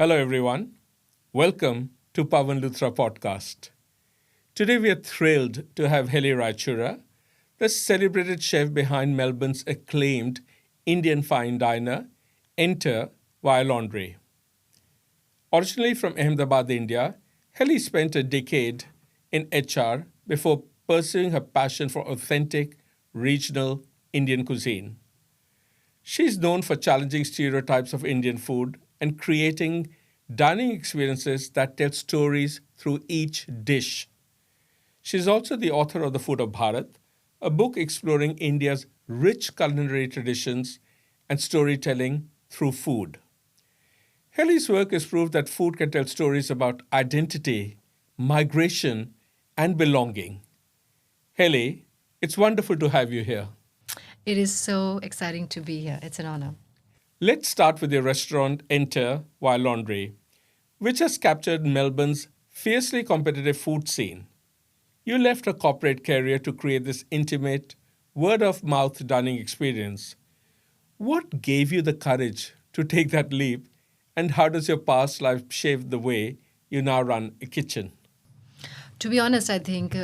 Hello, everyone. Welcome to Pawan Luthra Podcast. Today, we are thrilled to have Helly Raichura, the celebrated chef behind Melbourne's acclaimed Indian fine diner, Enter via Laundry. Originally from Ahmedabad, India, Helly spent a decade in HR before pursuing her passion for authentic, regional Indian cuisine. She is known for challenging stereotypes of Indian food and creating dining experiences that tell stories through each dish. She is also the author of The Food of Bharat, a book exploring India's rich culinary traditions and storytelling through food. Helly's work is proof that food can tell stories about identity, migration, and belonging. Helly, it's wonderful to have you here. It is so exciting to be here. It's an honor. Let's start with your restaurant, Enter via Laundry, which has captured Melbourne's fiercely competitive food scene. You left a corporate career to create this intimate, word of mouth dining experience. What gave you the courage to take that leap, and how does your past life shape the way you now run a kitchen? To be honest, I think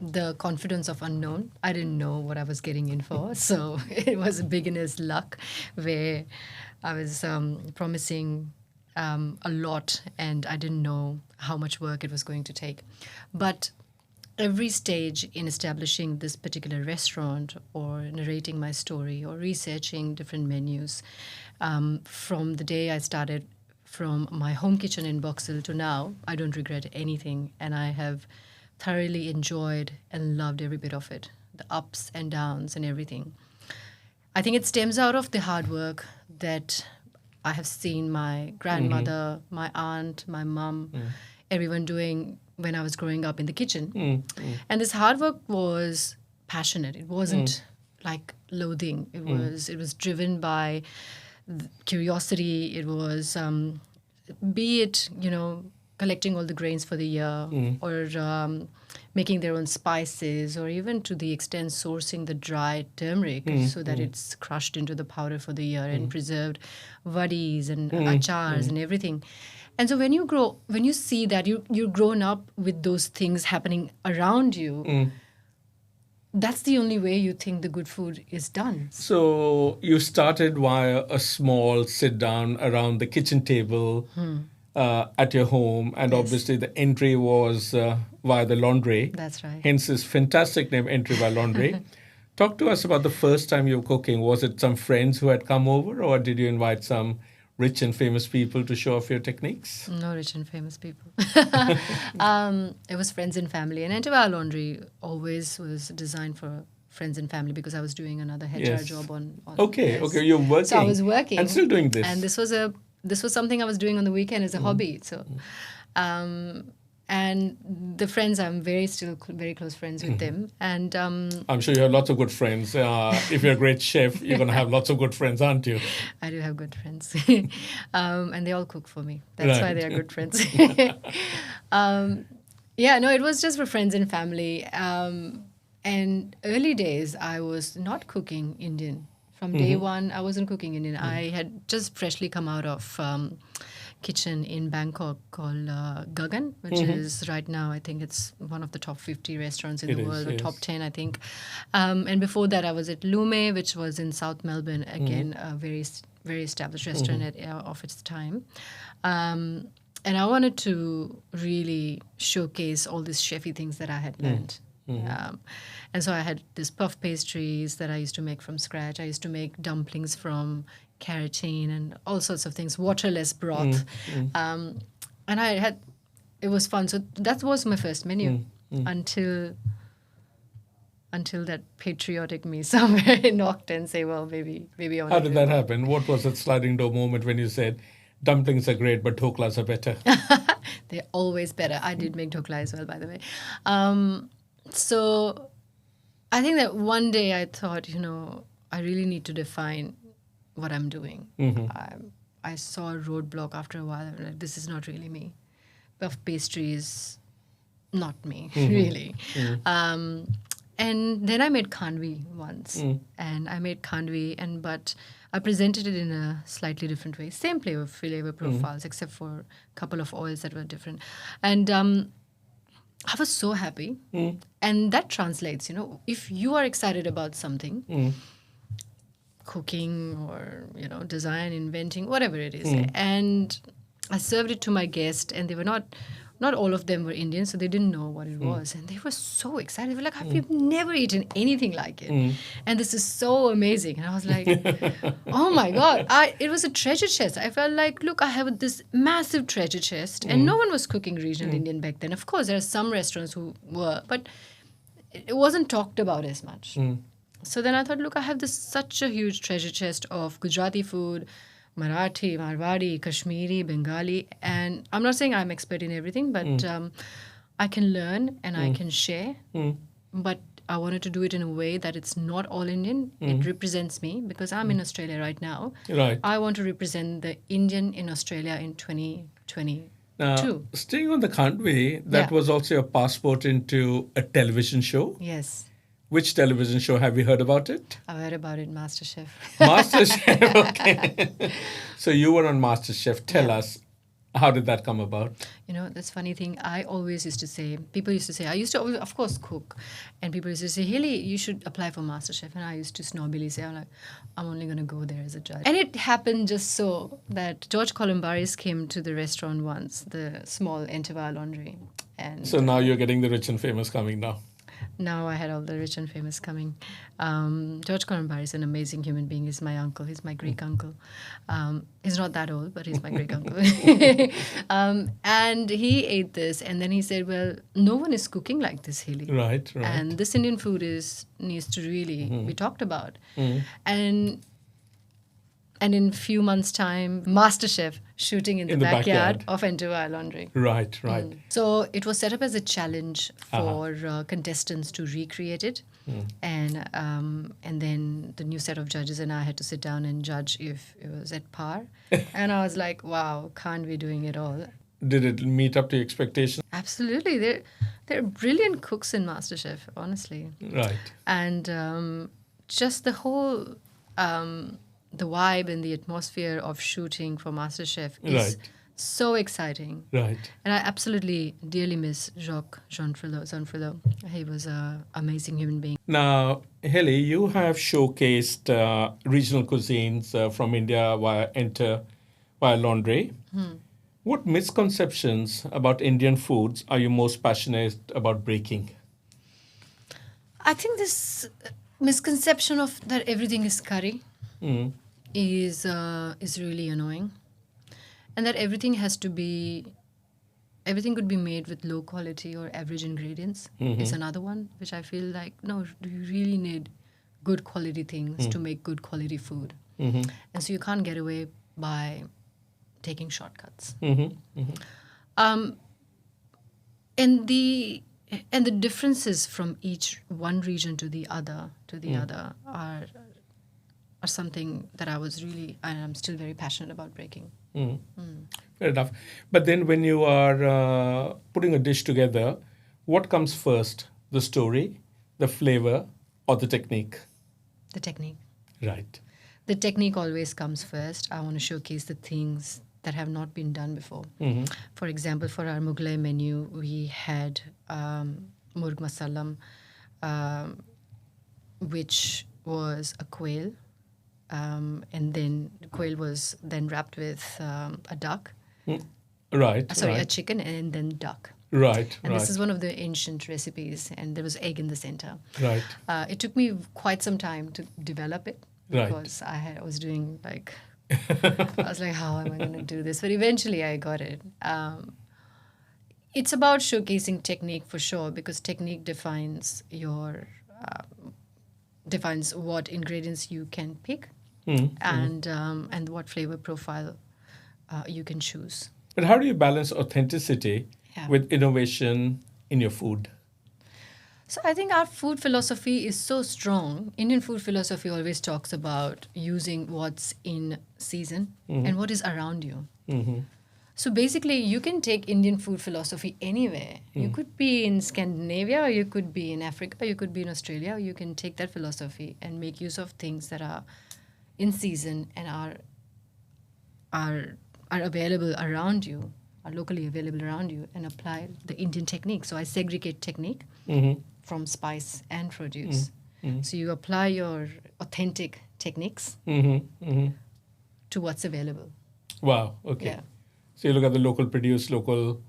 the confidence of unknown. I didn't know what I was getting in for. So it was a beginner's luck where I was promising a lot and I didn't know how much work it was going to take. But every stage in establishing this particular restaurant or narrating my story or researching different menus, from the day I started from my home kitchen in Boxhill to now, I don't regret anything. And I have thoroughly enjoyed and loved every bit of it, the ups and downs and everything. I think it stems out of the hard work that I have seen my grandmother, my aunt, my mum, everyone doing when I was growing up in the kitchen. And this hard work was passionate. It wasn't like loathing. It was driven by curiosity. It was, be it, collecting all the grains for the year or making their own spices or even to the extent sourcing the dried turmeric so that it's crushed into the powder for the year and preserved vadis and achars and everything. And so when you see that you're grown up with those things happening around you, that's the only way you think the good food is done. So you started via a small sit down around the kitchen table at your home, and obviously the entry was via the laundry. That's right. Hence this fantastic name, Entry by Laundry. Talk to us about the first time you were cooking. Was it some friends who had come over, or did you invite some rich and famous people to show off your techniques? No rich and famous people. It was friends and family. And Enter Laundry always was designed for friends and family because I was doing another HR job on Okay, this. you're working. So I was working. And still doing this. And this was something I was doing on the weekend as a hobby. So, and the friends, I'm still very close friends with them. And I'm sure you have lots of good friends. If you're a great chef, you're going to have lots of good friends, aren't you? I do have good friends. And they all cook for me. That's why they are good friends. It was just for friends and family. And early days, I was not cooking Indian. From day one, I wasn't cooking Indian. I had just freshly come out of kitchen in Bangkok called Gagan, which is right now, I think it's one of the top 50 restaurants in the world, or top 10, I think. And before that, I was at Lume, which was in South Melbourne, again, a very, very established restaurant of its time. And I wanted to really showcase all these chefy things that I had learned. And so I had these puff pastries that I used to make from scratch. I used to make dumplings from carotene and all sorts of things, waterless broth. And it was fun. So that was my first menu until that patriotic me somewhere knocked and say, well, maybe I want How to did that happen? What was that sliding door moment when you said, dumplings are great, but dhoklas are better? They're always better. I did make dhokla as well, by the way. So I think that one day I thought, I really need to define what I'm doing. I saw a roadblock after a while. I'm like, this is not really me. Puff pastry is not me, really. And then I made khandvi once, and I made khandvi, but I presented it in a slightly different way. Same flavor profiles, except for a couple of oils that were different. And I was so happy, and that translates. If you are excited about something, cooking or design, inventing, whatever it is, and I served it to my guest, and they were not all of them were Indian, so they didn't know what it was, and they were so excited. They were like, "I've never eaten anything like it, and this is so amazing." And I was like, "Oh my god!" It was a treasure chest. I felt like, look, I have this massive treasure chest, and no one was cooking regional Indian back then. Of course, there are some restaurants who were, but it wasn't talked about as much. So then I thought, look, I have such a huge treasure chest of Gujarati food, Marathi, Marwari, Kashmiri, Bengali, and I'm not saying I'm expert in everything, but I can learn and I can share. But I wanted to do it in a way that it's not all Indian. It represents me because I'm in Australia right now. Right. I want to represent the Indian in Australia in 2022. Now, staying on the khandvi, that was also your passport into a television show. Yes. Which television show? Have you heard about it? I've heard about it, MasterChef. MasterChef, okay. So you were on MasterChef. Tell us, how did that come about? That's funny thing. I always used to say, people used to say, I used to, always, of course, cook. And people used to say, Helly, you should apply for MasterChef. And I used to snobbily say, I'm only going to go there as a judge. And it happened just so that George Columbaris came to the restaurant once, the small Entebbe laundry. And so now you're getting the rich and famous coming now. Now I had all the rich and famous coming. George Columbaris is an amazing human being. He's my uncle. He's my Greek uncle. He's not that old, but he's my Greek uncle. And he ate this, and then he said, well, no one is cooking like this, Helly. Right. And this Indian food needs to really be talked about. And in a few months' time, MasterChef shooting in the backyard of Entebbe Laundry. Right. So it was set up as a challenge for contestants to recreate it. And then the new set of judges and I had to sit down and judge if it was at par. And I was like, wow, can't be doing it all. Did it meet up to your expectations? Absolutely. They're brilliant cooks in MasterChef, honestly. Right. And just the whole... the vibe and the atmosphere of shooting for MasterChef is so exciting. Right. And I absolutely dearly miss Jean-Frilo. He was an amazing human being. Now, Helly, you have showcased regional cuisines from India via laundry. What misconceptions about Indian foods are you most passionate about breaking? I think this misconception of that everything is curry is really annoying, and that everything could be made with low quality or average ingredients is another one, which I feel like, no, you really need good quality things to make good quality food. And so you can't get away by taking shortcuts. And the differences from one region to the other are something that I'm still very passionate about breaking. Fair enough. But then when you are putting a dish together, what comes first? The story, the flavor, or the technique? The technique. Right. The technique always comes first. I want to showcase the things that have not been done before. For example, for our Mughlai menu, we had murg masalam, which was a quail. And then the quail was then wrapped with a duck. A chicken and then duck. Right. And this is one of the ancient recipes, and there was egg in the center. Right. It took me quite some time to develop it because I was doing I was like, how am I going to do this? But eventually I got it. It's about showcasing technique for sure, because technique defines what ingredients you can pick and what flavor profile you can choose. But how do you balance authenticity with innovation in your food? So I think our food philosophy is so strong. Indian food philosophy always talks about using what's in season and what is around you. So basically, you can take Indian food philosophy anywhere. You could be in Scandinavia, or you could be in Africa, or you could be in Australia. Or you can take that philosophy and make use of things that are in season and are available around you, are locally available around you, and apply the Indian technique. So I segregate technique from spice and produce. So you apply your authentic techniques to what's available. Wow. Okay. Yeah. So you look at the local produce, local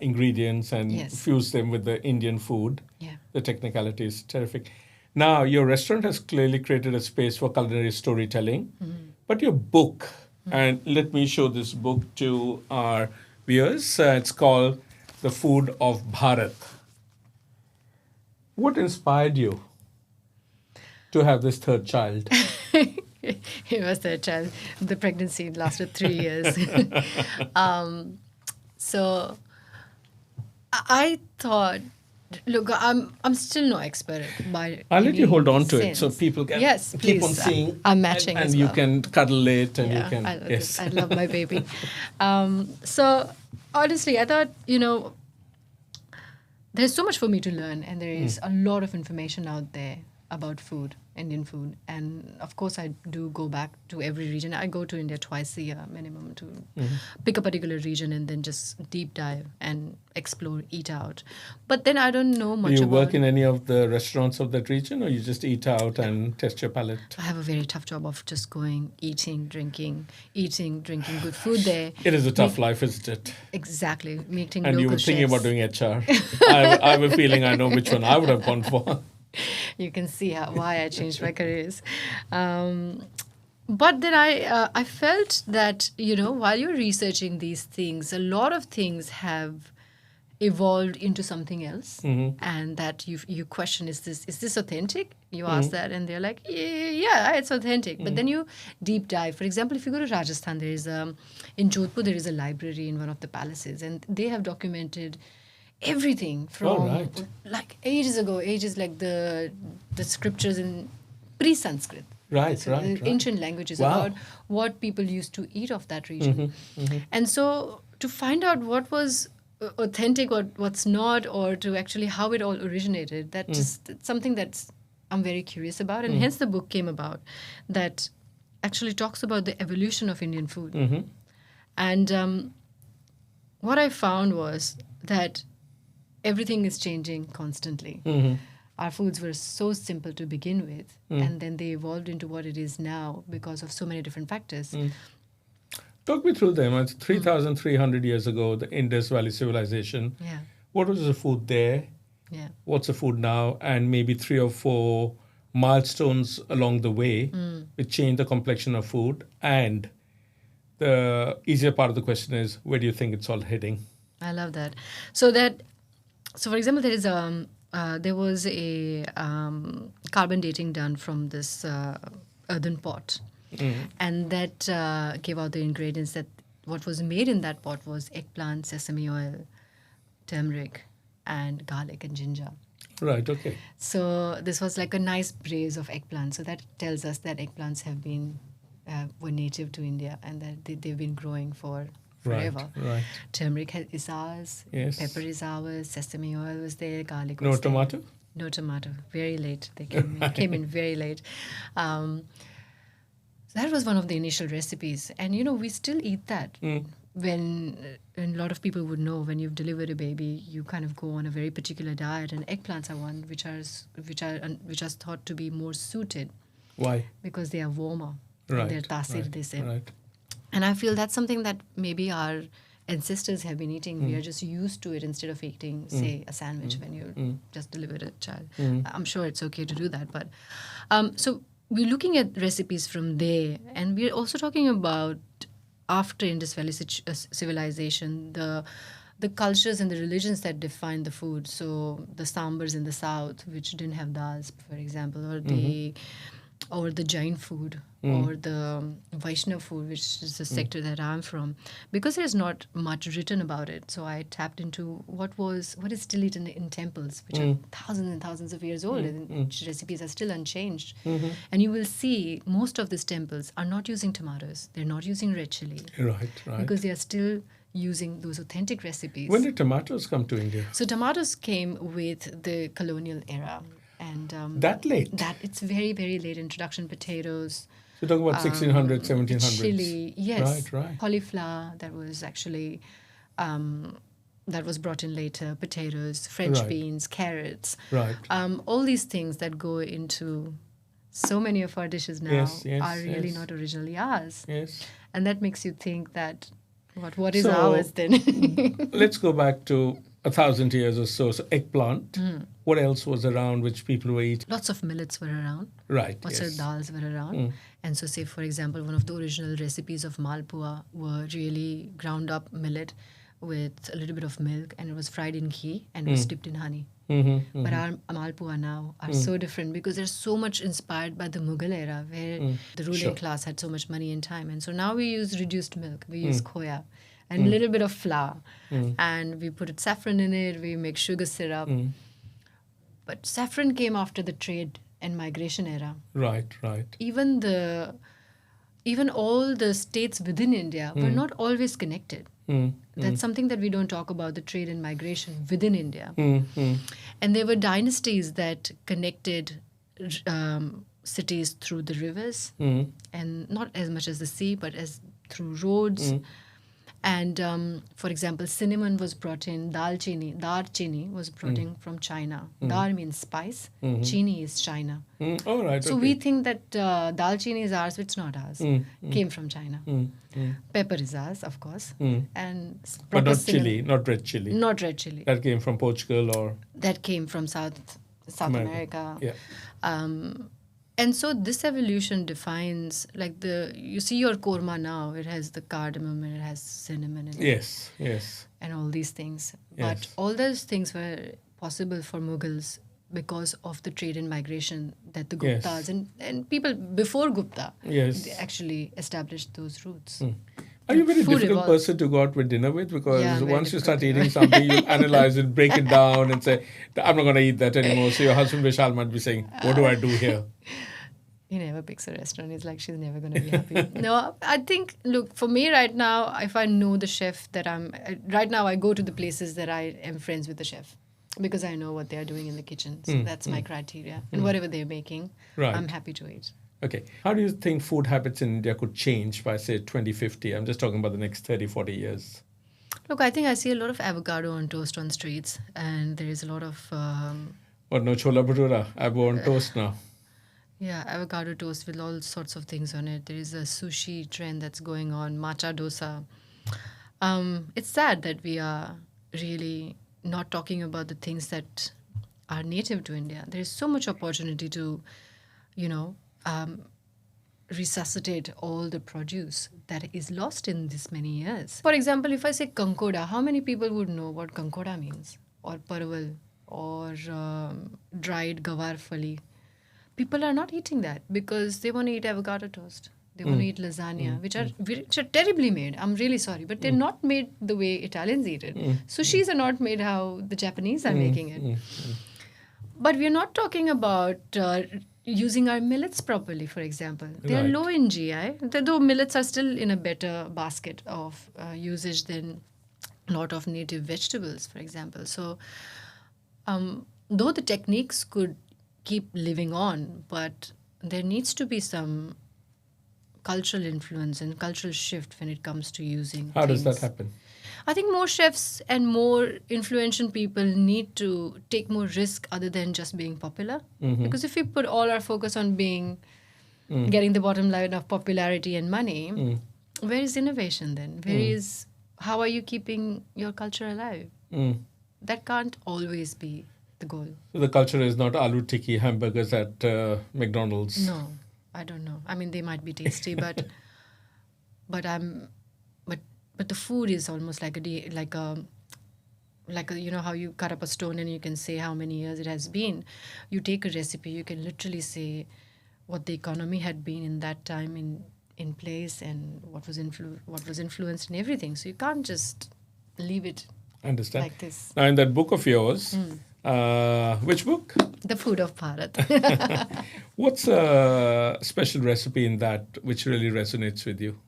ingredients, and Yes. fuse them with the Indian food. Yeah. The technicality is terrific. Now, your restaurant has clearly created a space for culinary storytelling, but your book, and let me show this book to our viewers. It's called The Food of Bharat. What inspired you to have this third child? It was the child. The pregnancy lasted 3 years. So I thought, look, I'm still no expert by. I'll let you any hold on to it so sense. people can Yes, keep on please. seeing. I'm matching and as you well. can cuddle it and you can. I love Yes. it. I love my baby. So honestly, I thought, there's so much for me to learn, and there is a lot of information out there about food, Indian food. And of course, I do go back to every region. I go to India twice a year minimum to pick a particular region and then just deep dive and explore, eat out. But then I don't know Do much you about. work in any of the restaurants of that region, or you just eat out and test your palate? I have a very tough job of just going, eating, drinking good food there. It is a tough life, isn't it? Exactly, meeting And local you were thinking chefs. about doing HR. I have a feeling I know which one I would have gone for. You can see why I changed my careers. But then I felt that, while you're researching these things, a lot of things have evolved into something else, and that you question, is this authentic? You ask that, and they're like, yeah, it's authentic. But then you deep dive. For example, if you go to Rajasthan, in Jodhpur there is a library in one of the palaces, and they have documented everything from right. like ages like the scriptures in pre-Sanskrit. Right, So right. ancient languages Wow. about what people used to eat of that region. And so to find out what was authentic, what's not, or to actually how it all originated, that just it's something that's I'm very curious about. And hence the book came about, that actually talks about the evolution of Indian food. And what I found was that everything is changing constantly. Our foods were so simple to begin with, and then they evolved into what it is now because of so many different factors. Talk me through them. It's 3,300 years ago, the Indus Valley Civilization. Yeah, What was the food there? yeah. What's the food now? And maybe 3 or 4 milestones along the way which change the complexion of food. And the easier part of the question is, where do you think it's all heading? I love that. So for example, there was a carbon dating done from this earthen pot, and that gave out the ingredients that what was made in that pot was eggplant, sesame oil, turmeric, and garlic and ginger. Right, okay. So this was like a nice braise of eggplant. So that tells us that eggplants were native to India, and that they've been growing for forever. Right. Turmeric is ours, Yes. pepper is ours, sesame oil was there, garlic No was there. tomato? No tomato. Very late. They came in very late. That was one of the initial recipes. And, we still eat that. When a lot of people would know, when you've delivered a baby, you kind of go on a very particular diet, and eggplants are one which are thought to be more suited Why? because they are warmer. Right. They're tasir, they say. Right. And I feel that's something that maybe our ancestors have been eating. We are just used to it instead of eating, say, a sandwich when you just delivered a child. I'm sure it's okay to do that. But so we're looking at recipes from there. And we're also talking about after Indus Valley civilization, the cultures and the religions that define the food. So the sambars in the south, which didn't have dals, for example, or the Jain food, or the Vaishnav food, which is the sector that I'm from, because there's not much written about it. So I tapped into what is still eaten in temples, which are thousands and thousands of years old, and recipes are still unchanged. And you will see most of these temples are not using tomatoes. They're not using red chili. Right. Because they are still using those authentic recipes. When did tomatoes come to India? So tomatoes came with the colonial era, and That late? that it's very, very late introduction. Potatoes, So you're talking about 1600s, 1700s. chili, yes, Right. cauliflower that was actually that was brought in later. Potatoes, French Right. beans, carrots, Right. all these things that go into so many of our dishes now Yes, are really yes. not originally ours, Yes. and that makes you think that what is So, ours then? Let's go back to 1,000 years or so. So eggplant. Hmm. What else was around which people were eating? Lots of millets were around. Right. Lots of Yes. dals were around. And so, say, for example, one of the original recipes of malpua were really ground up millet with a little bit of milk, and it was fried in ghee and it was dipped in honey. But our malpua now are so different because they're so much inspired by the Mughal era where the ruling Sure. class had so much money and time. And so now we use reduced milk, we use khoya and a little bit of flour, and we put saffron in it, we make sugar syrup. But saffron came after the trade and migration era. Right. Even all the states within India were not always connected. That's something that we don't talk about, the trade and migration within India. And there were dynasties that connected cities through the rivers, and not as much as the sea, but as through roads. And for example, cinnamon was brought in, dar chini was brought in from China. Dar means spice, chini is China. All right. So okay. we think that dal chini is ours, but it's not ours. Came from China. Pepper is ours, of course. And But proper not cinnamon- chili, not red chili. Not red chili. That came from Portugal or That came from South America. Yeah. And so this evolution defines, like you see your korma now, it has the cardamom and it has cinnamon in it Yes. and all these things. Yes. But all those things were possible for Mughals because of the trade and migration that the Yes. Guptas and people before Gupta Yes. they actually established those roots. Are you a very Food difficult evolved. person to go out with dinner with? Because Yeah, very once you start difficult. eating something, you analyze it, break it down, and say, I'm not going to eat that anymore. So your husband, Vishal, might be saying, what do I do here? He never picks a restaurant. He's like, she's never going to be happy. No, I think, look, for me right now, if I know the chef that right now I go to the places that I am friends with the chef because I know what they are doing in the kitchen. So that's my criteria. And whatever they're making, Right. I'm happy to eat. Okay. How do you think food habits in India could change by, say, 2050? I'm just talking about the next 30, 40 years. Look, I think I see a lot of avocado on toast on streets, and there is a lot of Or no chola bhatura, I go on toast now. avocado toast with all sorts of things on it. There is a sushi trend that's going on, matcha dosa. It's sad that we are really not talking about the things that are native to India. There is so much opportunity to, resuscitate all the produce that is lost in this many years. For example, if I say kankoda, how many people would know what kankoda means? Or parval, or dried gawar fali? People are not eating that because they want to eat avocado toast. They want to eat lasagna, which are terribly made. I'm really sorry, but they're not made the way Italians eat it. Sushis are not made how the Japanese are making it. But we're not talking about using our millets properly, for example. They're Right. low in GI, though millets are still in a better basket of usage than a lot of native vegetables, for example. So though the techniques could keep living on, but there needs to be some cultural influence and cultural shift when it comes to using How does that things. happen? I think more chefs and more influential people need to take more risk other than just being popular. Because if we put all our focus on getting the bottom line of popularity and money, where is innovation then? How are you keeping your culture alive? That can't always be the goal. So the culture is not aloo tikki hamburgers at McDonald's. No, I don't know. I mean, they might be tasty, but the food is almost like a how you cut up a stone and you can say how many years it has been. You take a recipe, you can literally say what the economy had been in that time in place and what was influenced and everything. So you can't just leave it Understand. like this. Now, in that book of yours, which book? The Food of Bharat. What's a special recipe in that which really resonates with you?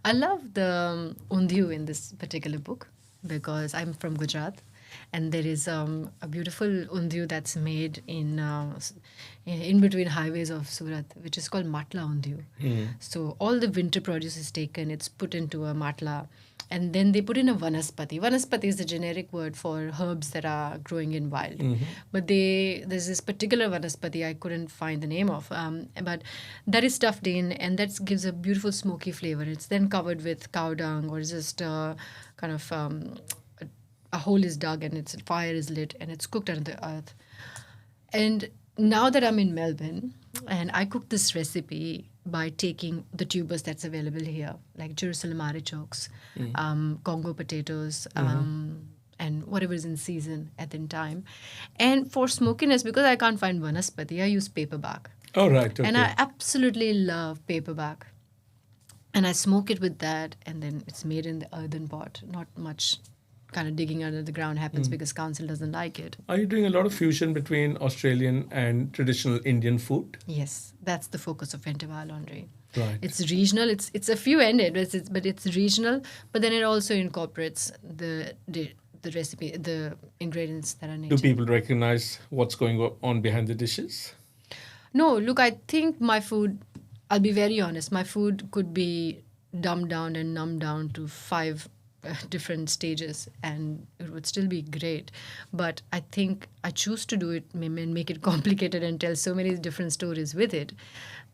I love the undiyu in this particular book because I'm from Gujarat, and there is a beautiful undiyu that's made in between highways of Surat, which is called matla undiyu. So all the winter produce is taken, it's put into a matla, and then they put in a vanaspati. Vanaspati is the generic word for herbs that are growing in wild. But there's this particular vanaspati I couldn't find the name of, but that is stuffed in, and that gives a beautiful smoky flavor. It's then covered with cow dung, or just kind of a hole is dug and its fire is lit and it's cooked under the earth. And now that I'm in Melbourne, and I cook this recipe by taking the tubers that's available here, like Jerusalem artichokes, Congo potatoes, and whatever is in season at the time. And for smokiness, because I can't find vanaspati, I use paperbark. Oh, right. Okay. And I absolutely love paperbark. And I smoke it with that, and then it's made in the earthen pot. Not much kind of digging under the ground happens because council doesn't like it. Are you doing a lot of fusion between Australian and traditional Indian food? Yes, that's the focus of Ventivar Laundry. Right. It's regional. It's a few ended, but it's regional. But then it also incorporates the recipe, the ingredients that are native. Do people recognize what's going on behind the dishes? No, look, I think my food, I'll be very honest, my food could be dumbed down and numbed down to 5 different stages and it would still be great. But I think I choose to do it and make it complicated and tell so many different stories with it.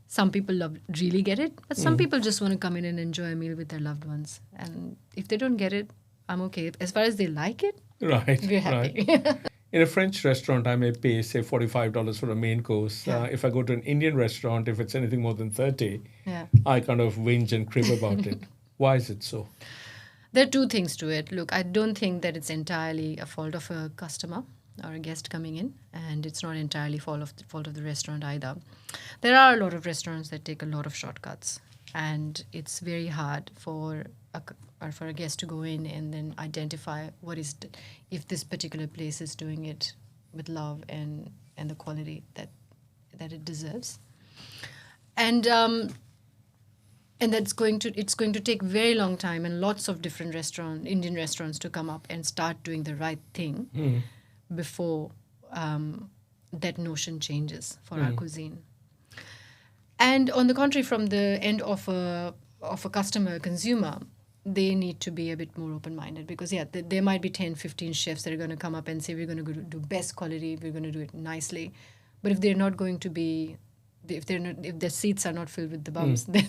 Some people really get it, but some people just want to come in and enjoy a meal with their loved ones. And if they don't get it, I'm okay. As far as they like it, right, we're happy. Right. In a French restaurant, I may pay, say, $45 for a main course. Yeah. If I go to an Indian restaurant, if it's anything more than 30, Yeah. I kind of whinge and crib about it. Why is it so? There are 2 things to it. Look, I don't think that it's entirely a fault of a customer or a guest coming in, and it's not entirely fault of the restaurant either. There are a lot of restaurants that take a lot of shortcuts, and it's very hard for a guest to go in and then identify if this particular place is doing it with love and the quality that it deserves. And it's going to take very long time and lots of different Indian restaurants to come up and start doing the right thing before that notion changes for our cuisine. And on the contrary, from the end of a customer, consumer, they need to be a bit more open-minded because, there might be 10, 15 chefs that are going to come up and say, we're going to do best quality, we're going to do it nicely. But if they're not going to be, if their seats are not filled with the bums, then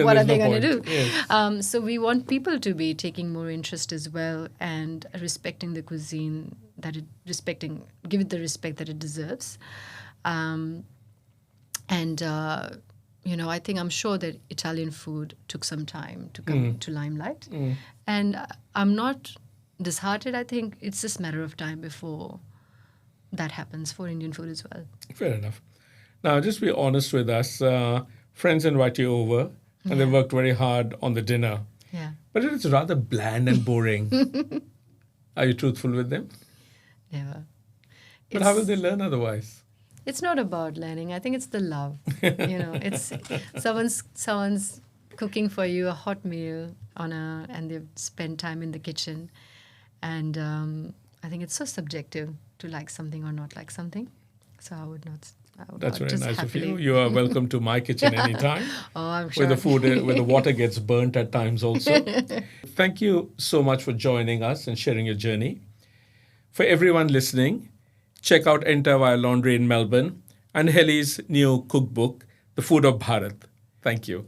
what are they going to do? Yes. So we want people to be taking more interest as well and respecting the cuisine, give it the respect that it deserves. I'm sure that Italian food took some time to come into limelight. And I'm not disheartened. I think it's just a matter of time before that happens for Indian food as well. Fair enough. Now, just be honest with us. Friends invite you over and they worked very hard on the dinner. Yeah. But it's rather bland and boring. Are you truthful with them? Never. But how will they learn otherwise? It's not about learning. I think it's the love. It's someone's cooking for you a hot meal and they've spent time in the kitchen. And I think it's so subjective to like something or not like something. So I would not. That's very nice of you. You are welcome to my kitchen anytime. Oh, I'm sure. Where the food, where the water gets burnt at times also. Thank you so much for joining us and sharing your journey. For everyone listening, check out Enter Via Laundry in Melbourne and Helly's new cookbook, The Food of Bharat. Thank you.